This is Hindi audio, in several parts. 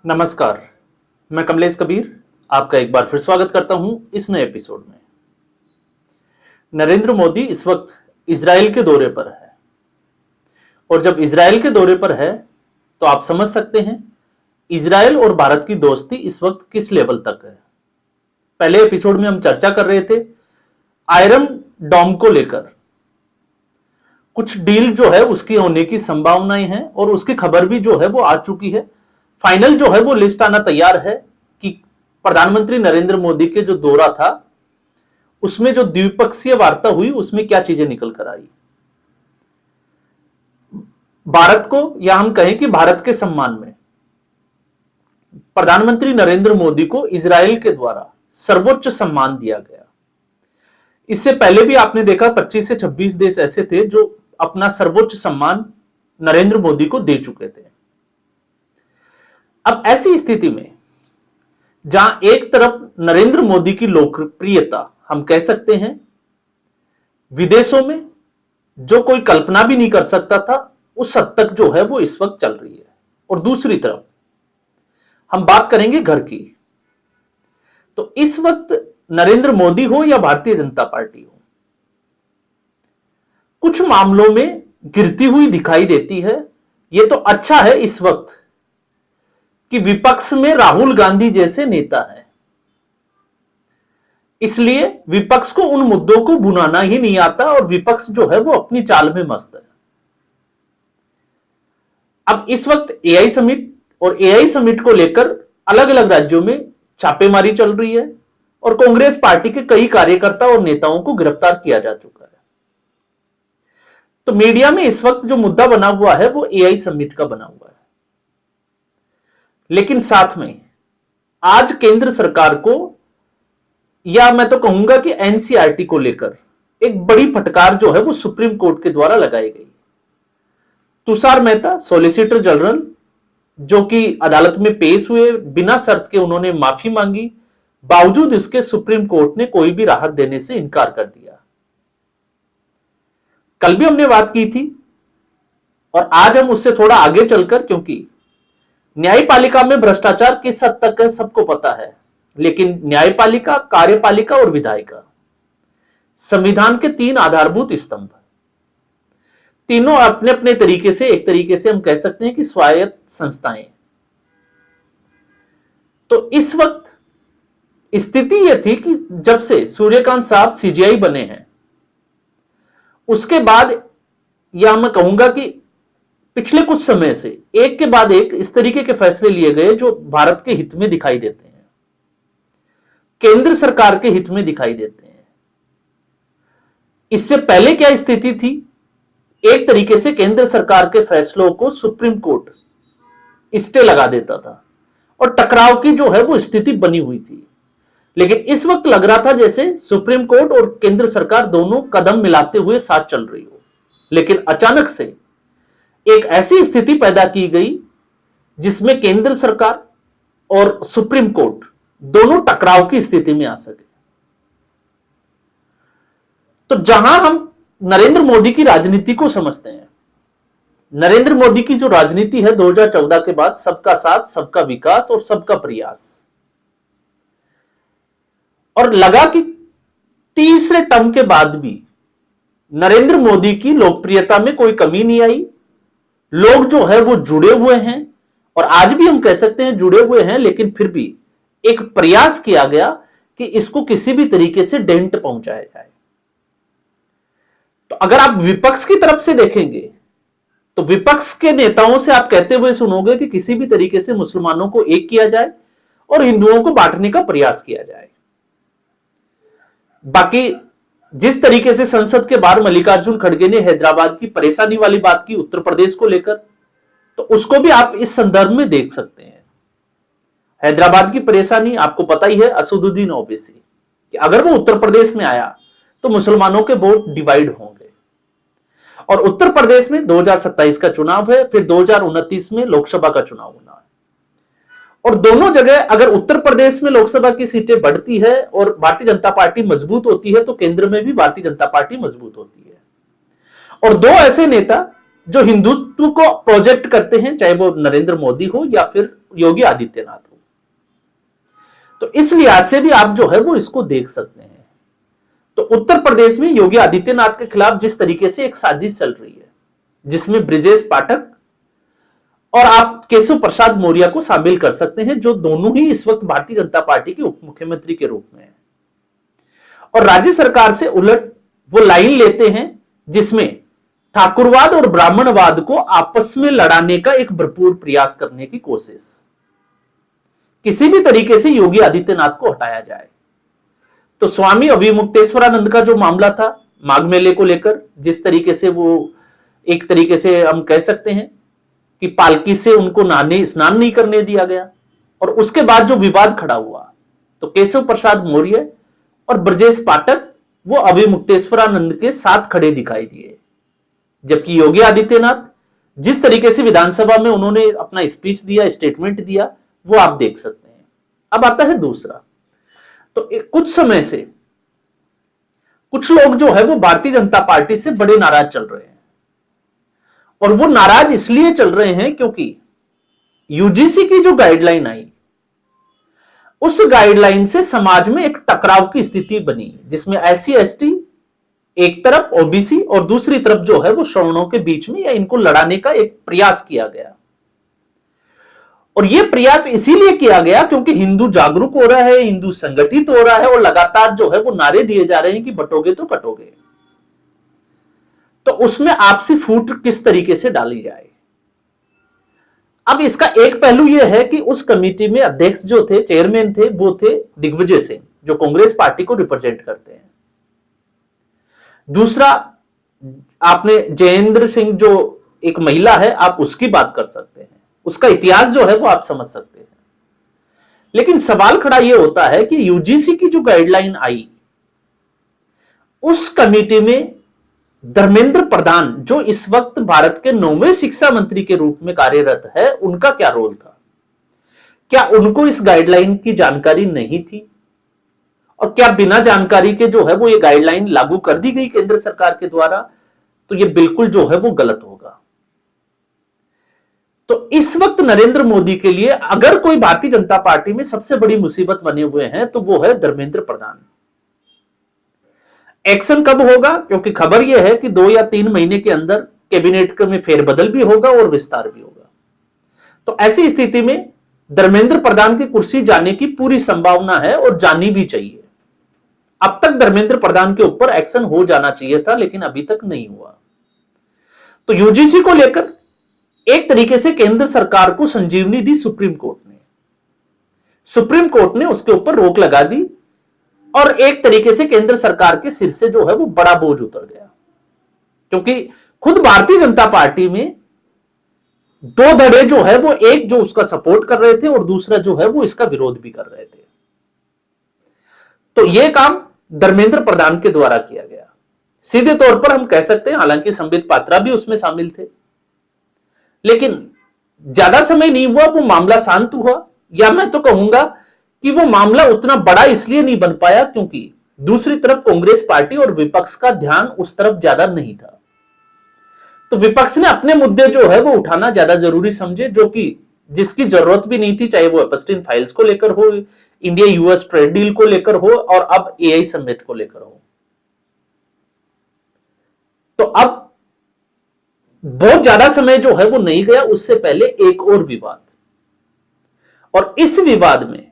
नमस्कार, मैं कमलेश कबीर आपका एक बार फिर स्वागत करता हूं इस नए एपिसोड में। नरेंद्र मोदी इस वक्त इजराइल के दौरे पर है और जब इजराइल के दौरे पर है तो आप समझ सकते हैं इजराइल और भारत की दोस्ती इस वक्त किस लेवल तक है। पहले एपिसोड में हम चर्चा कर रहे थे आयरन डोम को लेकर, कुछ डील जो है उसकी होने की संभावनाएं हैं और उसकी खबर भी जो है वो आ चुकी है। फाइनल जो है वो लिस्ट आना तैयार है कि प्रधानमंत्री नरेंद्र मोदी के जो दौरा था उसमें जो द्विपक्षीय वार्ता हुई उसमें क्या चीजें निकल कर आई। भारत को, या हम कहें कि भारत के सम्मान में प्रधानमंत्री नरेंद्र मोदी को इजराइल के द्वारा सर्वोच्च सम्मान दिया गया। इससे पहले भी आपने देखा 25 से 26 देश ऐसे थे जो अपना सर्वोच्च सम्मान नरेंद्र मोदी को दे चुके थे। अब ऐसी स्थिति में जहां एक तरफ नरेंद्र मोदी की लोकप्रियता हम कह सकते हैं विदेशों में जो कोई कल्पना भी नहीं कर सकता था, उस हद तक जो है वो इस वक्त चल रही है, और दूसरी तरफ हम बात करेंगे घर की, तो इस वक्त नरेंद्र मोदी हो या भारतीय जनता पार्टी हो, कुछ मामलों में गिरती हुई दिखाई देती है। यह तो अच्छा है इस वक्त कि विपक्ष में राहुल गांधी जैसे नेता हैं, इसलिए विपक्ष को उन मुद्दों को भुनाना ही नहीं आता और विपक्ष जो है वो अपनी चाल में मस्त है। अब इस वक्त एआई समिट और एआई समिट को लेकर अलग अलग राज्यों में छापेमारी चल रही है और कांग्रेस पार्टी के कई कार्यकर्ता और नेताओं को गिरफ्तार किया जा चुका है। तो मीडिया में इस वक्त जो मुद्दा बना हुआ है वो एआई समिट का बना हुआ है, लेकिन साथ में आज केंद्र सरकार को, या मैं तो कहूंगा कि एनसीईआरटी को लेकर एक बड़ी फटकार जो है वो सुप्रीम कोर्ट के द्वारा लगाई गई। तुषार मेहता सॉलिसिटर जनरल जो कि अदालत में पेश हुए, बिना शर्त के उन्होंने माफी मांगी, बावजूद इसके सुप्रीम कोर्ट ने कोई भी राहत देने से इनकार कर दिया। कल भी हमने बात की थी और आज हम उससे थोड़ा आगे चलकर, क्योंकि न्यायपालिका में भ्रष्टाचार किस हद तक है सबको पता है, लेकिन न्यायपालिका, कार्यपालिका और विधायिका संविधान के तीन आधारभूत स्तंभ, तीनों अपने अपने तरीके से, एक तरीके से हम कह सकते हैं कि स्वायत्त संस्थाएं। तो इस वक्त स्थिति यह थी कि जब से सूर्यकांत साहब सीजीआई बने हैं उसके बाद, या मैं कहूंगा कि पिछले कुछ समय से एक के बाद एक इस तरीके के फैसले लिए गए जो भारत के हित में दिखाई देते हैं, केंद्र सरकार के हित में दिखाई देते हैं। इससे पहले क्या स्थिति थी, एक तरीके से केंद्र सरकार के फैसलों को सुप्रीम कोर्ट स्टे लगा देता था और टकराव की जो है वो स्थिति बनी हुई थी। लेकिन इस वक्त लग रहा था जैसे सुप्रीम कोर्ट और केंद्र सरकार दोनों कदम मिलाते हुए साथ चल रही हो, लेकिन अचानक से एक ऐसी स्थिति पैदा की गई जिसमें केंद्र सरकार और सुप्रीम कोर्ट दोनों टकराव की स्थिति में आ सके। तो जहां हम नरेंद्र मोदी की राजनीति को समझते हैं, नरेंद्र मोदी की जो राजनीति है 2014 के बाद, सबका साथ, सबका विकास और सबका प्रयास, और लगा कि तीसरे टर्म के बाद भी नरेंद्र मोदी की लोकप्रियता में कोई कमी नहीं आई। लोग जो है वो जुड़े हुए हैं और आज भी हम कह सकते हैं जुड़े हुए हैं, लेकिन फिर भी एक प्रयास किया गया कि इसको किसी भी तरीके से डेंट पहुंचाया जाए। तो अगर आप विपक्ष की तरफ से देखेंगे तो विपक्ष के नेताओं से आप कहते हुए सुनोगे कि किसी भी तरीके से मुसलमानों को एक किया जाए और हिंदुओं को बांटने का प्रयास किया जाए। बाकी जिस तरीके से संसद के बाहर मल्लिकार्जुन खड़गे ने हैदराबाद की परेशानी वाली बात की उत्तर प्रदेश को लेकर, तो उसको भी आप इस संदर्भ में देख सकते हैं। हैदराबाद की परेशानी आपको पता ही है, असदुद्दीन ओवैसी, कि अगर वो उत्तर प्रदेश में आया तो मुसलमानों के वोट डिवाइड होंगे। और उत्तर प्रदेश में 2027 का चुनाव है, फिर 2029 में लोकसभा का चुनाव होना है, और दोनों जगह अगर उत्तर प्रदेश में लोकसभा की सीटें बढ़ती है और भारतीय जनता पार्टी मजबूत होती है तो केंद्र में भी भारतीय जनता पार्टी मजबूत होती है। और दो ऐसे नेता जो हिंदुत्व को प्रोजेक्ट करते हैं, चाहे वो नरेंद्र मोदी हो या फिर योगी आदित्यनाथ हो। तो इस लिहाज से भी आप जो है वो इसको देख सकते हैं। तो उत्तर प्रदेश में योगी आदित्यनाथ के खिलाफ जिस तरीके से एक साजिश चल रही है, जिसमें ब्रिजेश पाठक और आप केशव प्रसाद मौर्य को शामिल कर सकते हैं, जो दोनों ही इस वक्त भारतीय जनता पार्टी के उप मुख्यमंत्री के रूप में है, और राज्य सरकार से उलट वो लाइन लेते हैं जिसमें ठाकुरवाद और ब्राह्मणवाद को आपस में लड़ाने का एक भरपूर प्रयास करने की कोशिश, किसी भी तरीके से योगी आदित्यनाथ को हटाया जाए। तो स्वामी अभिमुक्तेश्वरानंद का जो मामला था माघ मेले को लेकर, जिस तरीके से वो एक तरीके से हम कह सकते हैं कि पालकी से उनको नहाने स्नान नहीं करने दिया गया, और उसके बाद जो विवाद खड़ा हुआ, तो केशव प्रसाद मौर्य और ब्रजेश पाठक वो अभिमुक्तेश्वरानंद के साथ खड़े दिखाई दिए, जबकि योगी आदित्यनाथ जिस तरीके से विधानसभा में उन्होंने अपना स्पीच दिया, स्टेटमेंट दिया, वो आप देख सकते हैं। अब आता है दूसरा, तो कुछ समय से कुछ लोग जो है वो भारतीय जनता पार्टी से बड़े नाराज चल रहे हैं, और वो नाराज इसलिए चल रहे हैं क्योंकि यूजीसी की जो गाइडलाइन आई, उस गाइडलाइन से समाज में एक टकराव की स्थिति बनी, जिसमें एससी एसटी एक तरफ, ओबीसी और दूसरी तरफ जो है वो सवर्णों के बीच में, या इनको लड़ाने का एक प्रयास किया गया। और यह प्रयास इसीलिए किया गया क्योंकि हिंदू जागरूक हो रहा है, हिंदू संगठित हो रहा है, और लगातार जो है वो नारे दिए जा रहे हैं कि बटोगे तो कटोगे। तो उसमें आपसी फूट किस तरीके से डाली जाए। अब इसका एक पहलू यह है कि उस कमेटी में अध्यक्ष जो थे, चेयरमैन थे, वो थे दिग्विजय सिंह, जो कांग्रेस पार्टी को रिप्रेजेंट करते हैं। दूसरा, आपने जयेंद्र सिंह जो एक महिला है, आप उसकी बात कर सकते हैं, उसका इतिहास जो है वो आप समझ सकते हैं। लेकिन सवाल खड़ा यह होता है कि यूजीसी की जो गाइडलाइन आई, उस कमेटी में धर्मेंद्र प्रधान, जो इस वक्त भारत के 9वें शिक्षा मंत्री के रूप में कार्यरत है, उनका क्या रोल था? क्या उनको इस गाइडलाइन की जानकारी नहीं थी? और क्या बिना जानकारी के जो है वो ये गाइडलाइन लागू कर दी गई केंद्र सरकार के द्वारा? तो ये बिल्कुल जो है वो गलत होगा। तो इस वक्त नरेंद्र मोदी के लिए अगर कोई भारतीय जनता पार्टी में सबसे बड़ी मुसीबत बने हुए हैं, तो वो है धर्मेंद्र प्रधान। एक्शन कब होगा? क्योंकि खबर यह है कि 2 या 3 महीने के अंदर कैबिनेट में फेरबदल भी होगा और विस्तार भी होगा। तो ऐसी स्थिति में धर्मेंद्र प्रधान की कुर्सी जाने की पूरी संभावना है, और जानी भी चाहिए। अब तक धर्मेंद्र प्रधान के ऊपर एक्शन हो जाना चाहिए था, लेकिन अभी तक नहीं हुआ। तो यूजीसी को लेकर एक तरीके से केंद्र सरकार को संजीवनी दी सुप्रीम कोर्ट ने। सुप्रीम कोर्ट ने उसके ऊपर रोक लगा दी, और एक तरीके से केंद्र सरकार के सिर से जो है वो बड़ा बोझ उतर गया, क्योंकि खुद भारतीय जनता पार्टी में 2 धड़े जो है वो, एक जो उसका सपोर्ट कर रहे थे और दूसरा जो है वो इसका विरोध भी कर रहे थे। तो यह काम धर्मेंद्र प्रधान के द्वारा किया गया। सीधे तौर पर हम कह सकते हैं, हालांकि संबित पात्रा भी उसमें शामिल थे, लेकिन ज्यादा समय नहीं हुआ, वो मामला शांत हुआ। या मैं तो कहूंगा कि वो मामला उतना बड़ा इसलिए नहीं बन पाया क्योंकि दूसरी तरफ कांग्रेस पार्टी और विपक्ष का ध्यान उस तरफ ज्यादा नहीं था। तो विपक्ष ने अपने मुद्दे जो है वो उठाना ज्यादा जरूरी समझे, जो कि जिसकी जरूरत भी नहीं थी, चाहे वो एपस्टीन फाइल्स को लेकर हो, इंडिया यूएस ट्रेड डील को लेकर हो, और अब एआई समिट को लेकर हो। तो अब बहुत ज्यादा समय जो है वो नहीं गया, उससे पहले एक और विवाद, और इस विवाद में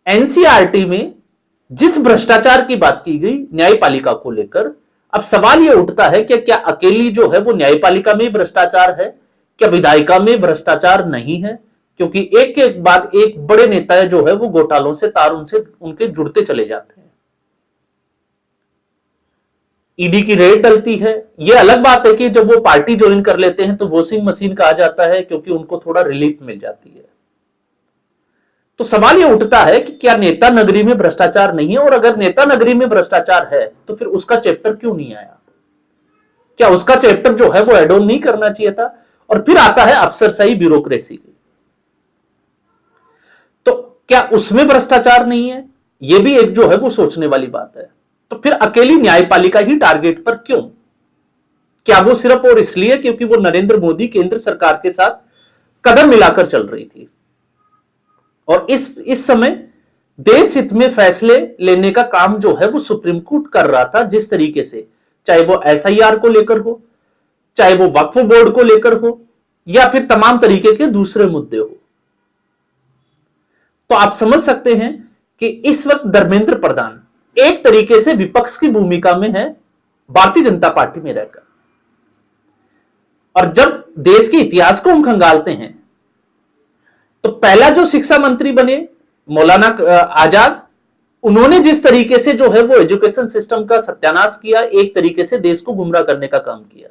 एनसीईआरटी में जिस भ्रष्टाचार की बात की गई न्यायपालिका को लेकर, अब सवाल यह उठता है कि क्या अकेली जो है वो न्यायपालिका में भ्रष्टाचार है, क्या विधायिका में भ्रष्टाचार नहीं है? क्योंकि एक के बाद एक बड़े नेता जो है वो घोटालों से तार उनके जुड़ते चले जाते हैं। ईडी की रेड डलती है। यह अलग बात है कि जब वो पार्टी ज्वाइन कर लेते हैं तो वॉशिंग मशीन कहा जाता है, क्योंकि उनको थोड़ा रिलीफ मिल जाती है। तो सवाल यह उठता है कि क्या नेता नगरी में भ्रष्टाचार नहीं है, और अगर नेता नगरी में भ्रष्टाचार है तो फिर उसका चैप्टर क्यों नहीं आया? क्या उसका चैप्टर जो है वो एड ऑन नहीं करना चाहिए था? और फिर आता है अफसरशाही, ब्यूरोक्रेसी की, तो क्या उसमें भ्रष्टाचार नहीं है? यह भी एक जो है वो सोचने वाली बात है। तो फिर अकेली न्यायपालिका ही टारगेट पर क्यों? क्या वो सिर्फ और इसलिए क्योंकि वो नरेंद्र मोदी केंद्र सरकार के साथ कदम मिलाकर चल रही थी और इस समय देश हित में फैसले लेने का काम जो है वो सुप्रीम कोर्ट कर रहा था, जिस तरीके से, चाहे वो एसआईआर को लेकर हो, चाहे वो वक्फ बोर्ड को लेकर हो, या फिर तमाम तरीके के दूसरे मुद्दे हो। तो आप समझ सकते हैं कि इस वक्त धर्मेंद्र प्रधान एक तरीके से विपक्ष की भूमिका में है भारतीय जनता पार्टी में रहकर। और जब देश के इतिहास को हम खंगालते हैं तो पहला जो शिक्षा मंत्री बने मौलाना आजाद, उन्होंने जिस तरीके से जो है वो एजुकेशन सिस्टम का सत्यानाश किया, एक तरीके से देश को गुमराह करने का काम किया।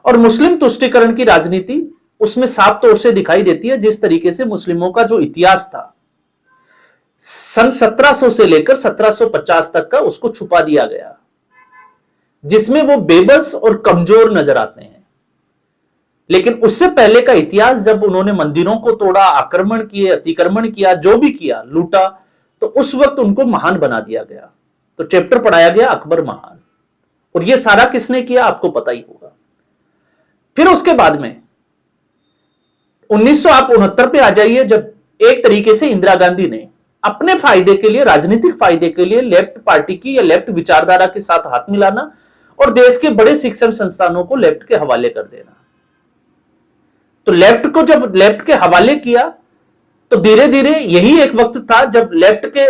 और मुस्लिम तुष्टीकरण की राजनीति उसमें साफ तौर से दिखाई देती है, जिस तरीके से मुस्लिमों का जो इतिहास था सन 1700 से लेकर 1750 तक का, उसको छुपा दिया गया, जिसमें वो बेबस और कमजोर नजर आते हैं। लेकिन उससे पहले का इतिहास, जब उन्होंने मंदिरों को तोड़ा, आक्रमण किए, अतिक्रमण किया, जो भी किया, लूटा, तो उस वक्त उनको महान बना दिया गया। तो चैप्टर पढ़ाया गया अकबर महान, और ये सारा किसने किया आपको पता ही होगा। फिर उसके बाद में 1969 पे आ जाइए, जब एक तरीके से इंदिरा गांधी ने अपने फायदे के लिए, राजनीतिक फायदे के लिए लेफ्ट पार्टी की या लेफ्ट विचारधारा के साथ हाथ मिलाना और देश के बड़े शिक्षण संस्थानों को लेफ्ट के हवाले कर देना। तो लेफ्ट को जब लेफ्ट के हवाले किया तो धीरे धीरे यही एक वक्त था जब लेफ्ट के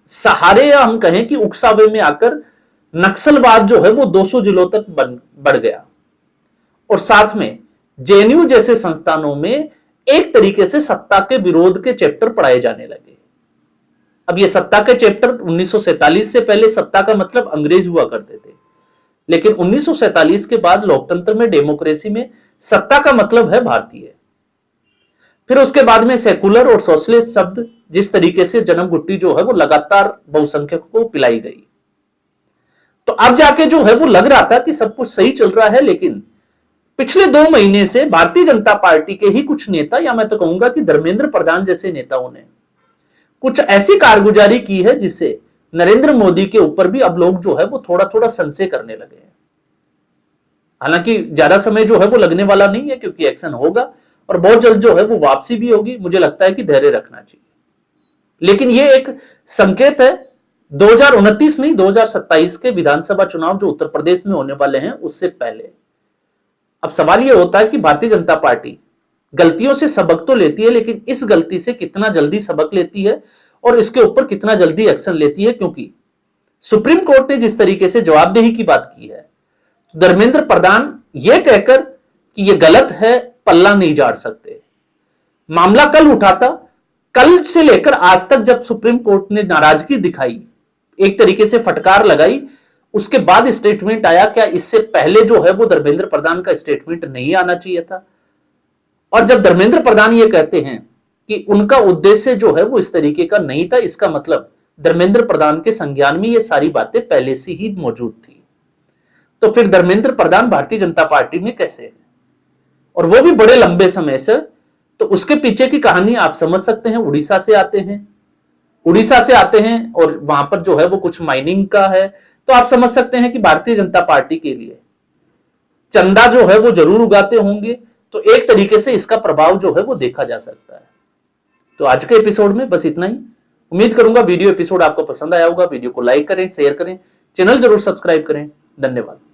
सहारे, या हम कहें कि उकसावे में आकर नक्सलवाद जो है वो 200 जिलों तक बढ़ गया, और साथ में जेएनयू जैसे संस्थानों में एक तरीके से सत्ता के विरोध के चैप्टर पढ़ाए जाने लगे। अब ये सत्ता के चैप्टर 1947 से पहले सत्ता का मतलब अंग्रेज हुआ करते थे, लेकिन 1947 के बाद लोकतंत्र में, डेमोक्रेसी में सत्ता का मतलब है भारतीय। फिर उसके बाद में सेकुलर और सोशलिस्ट शब्द, जिस तरीके से जन्म गुट्टी जो है वो लगातार बहुसंख्यकों को पिलाई गई। तो अब जाके जो है वो लग रहा था कि सब कुछ सही चल रहा है, लेकिन पिछले 2 महीने से भारतीय जनता पार्टी के ही कुछ नेता, या मैं तो कहूंगा कि धर्मेंद्र प्रधान जैसे नेताओं ने कुछ ऐसी कारगुजारी की है जिससे नरेंद्र मोदी के ऊपर भी अब लोग जो है वो थोड़ा थोड़ा संशय करने लगे हैं। हालांकि ज्यादा समय जो है वो लगने वाला नहीं है, क्योंकि एक्शन होगा और बहुत जल्द जो है वो वापसी भी होगी। मुझे लगता है कि धैर्य रखना चाहिए, लेकिन ये एक संकेत है 2029 नहीं, 2027 के विधानसभा चुनाव जो उत्तर प्रदेश में होने वाले हैं उससे पहले। अब सवाल ये होता है कि भारतीय जनता पार्टी गलतियों से सबक तो लेती है, लेकिन इस गलती से कितना जल्दी सबक लेती है और इसके ऊपर कितना जल्दी एक्शन लेती है, क्योंकि सुप्रीम कोर्ट ने जिस तरीके से जवाबदेही की बात की है, धर्मेंद्र प्रधान यह कहकर कि यह गलत है पल्ला नहीं झाड़ सकते। मामला कल उठा था, कल से लेकर आज तक जब सुप्रीम कोर्ट ने नाराजगी दिखाई, एक तरीके से फटकार लगाई, उसके बाद स्टेटमेंट आया। क्या इससे पहले जो है वो धर्मेंद्र प्रधान का स्टेटमेंट नहीं आना चाहिए था? और जब धर्मेंद्र प्रधान ये कहते हैं कि उनका उद्देश्य जो है वो इस तरीके का नहीं था, इसका मतलब धर्मेंद्र प्रधान के संज्ञान में ये सारी बातें पहले से ही मौजूद थी। तो फिर धर्मेंद्र प्रधान भारतीय जनता पार्टी में कैसे है, और वो भी बड़े लंबे समय से? तो उसके पीछे की कहानी आप समझ सकते हैं। उड़ीसा से आते हैं और वहां पर जो है वो कुछ माइनिंग का है। तो आप समझ सकते हैं कि भारतीय जनता पार्टी के लिए चंदा जो है वो जरूर उगाते होंगे। तो एक तरीके से इसका प्रभाव जो है वो देखा जा सकता है। तो आज के एपिसोड में बस इतना ही। उम्मीद करूंगा वीडियो एपिसोड आपको पसंद आया होगा। वीडियो को लाइक करें, शेयर करें, चैनल जरूर सब्सक्राइब करें। धन्यवाद।